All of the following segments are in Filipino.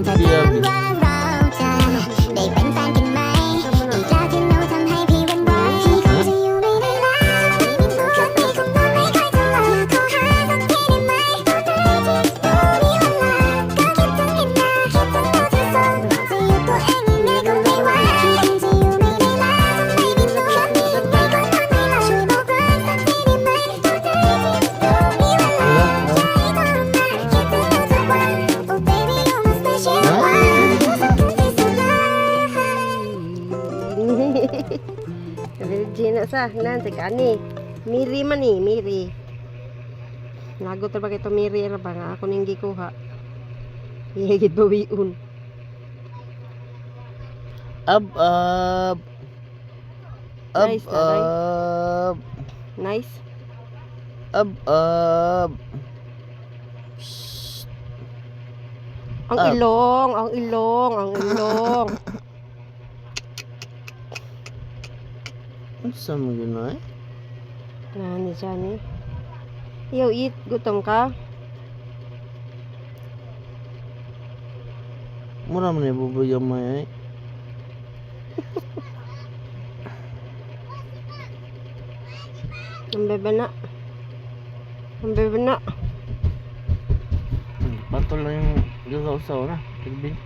จะถามว่าเราจะได้เป็นแฟนกันไหมอีกแล้วที่หนูทำให้พี่หวั่นไหวพี่คงจะอยู่ไม่ได้แล้วไม่มีตัวคนนี้คงต้องไม่ค่อยจะหลับขอหาสักทีได้ไหมตัวใจที่ดูมีเวลาก็คิดถึงอีกนะคิดถึงตัวที่ส่งจะอยู่ตัวเองยังไงก็ไม่ไหวพี่คงจะอยู่ไม่ได้แล้วไม่มีตัวคนนี้ยังไงก็นอนไม่หลับช่วยบอกรักสักทีได้ไหมตัวใจที่ดูมีเวลาVirgin sa nanti kani Miri man ni Miri nago ta ba kito Miri ra ba nga ako ning gikuha higit bawiun Ab nice nice Ab ang ilong ang ilong ang ilong Asa mo yun ay? Nani siya ni Yo eat gutom ka Mura man ibubuyang mo ay ang bebe na ang bebe na Patol lang yung gagaw-saw na Kilbin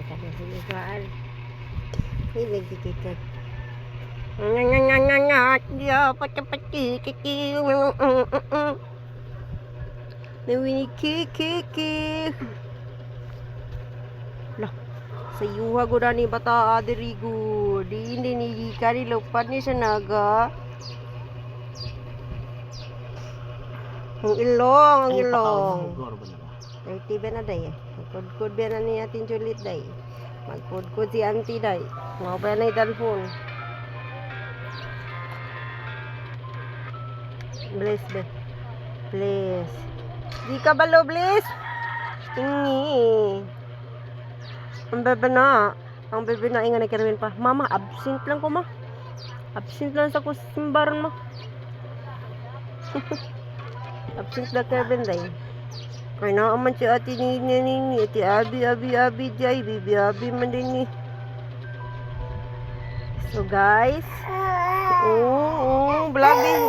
tapos sinukaan hilig kikikik ngangangangangat ya pati kiki nawini kiki lah sayuha guna ni bata adirigo di hindi kari lupan ni sanaga ang ilong ay tiba na day magkudkud ba na ni atin Juliet day magkudkud si auntie day mga pa na yung telephone bless be bless di ka balo bless tingi ang bebe na inga na kirawin pa mama absent lang ko ma absent lang sa kusimbaran mo absent lang kirawin day kaya naaman si ati nini ati abi jay bibi abi man din ni so guys vlogging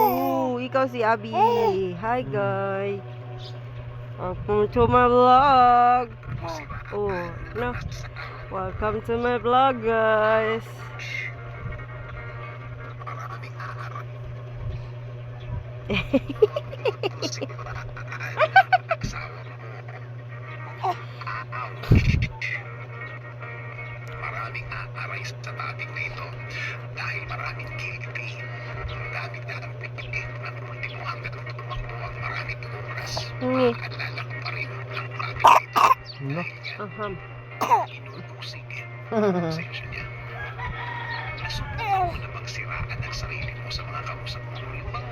ikaw si Abi hi guys welcome to my vlog no welcome to my vlog guys Maraming aaray sa topic na ito dahil maraming guilty. Gamit na ang pipinig ng ultimo hanggang tumakbo ang maraming oras. Maalala ko pa rin ang topic na ito. aham Inubusig ang sensyon niya. Nasubukan mo na bang siraan ang sarili mo sa mga kausap mo? Yung bang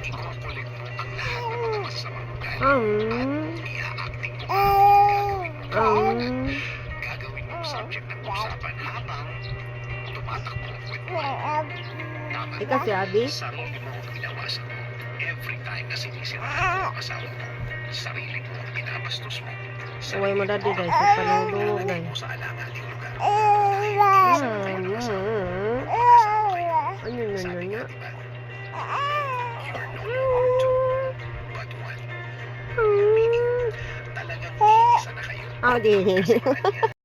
ikukulit mo ang lahat ng mga masasamang ugali at i-acting mo gagawin mo gagawin mo subject ng usapan habang tumatakbo ang kwentuhan. Tama ikaw si Abi sarili mo ang pinawasan mo. Every time na sinisiraan mo ang asawa mo, sarili mo ang binabastos mo. uway mo dati guys sa paludog Sarili guys mo sa alanganing lugar. Dahil minsan ang kanyang asawa mag-asawa kayo. Sabi nga diba, you're no longer two, but one. Meaning, talagang iisa na kayo. di Kasi kanya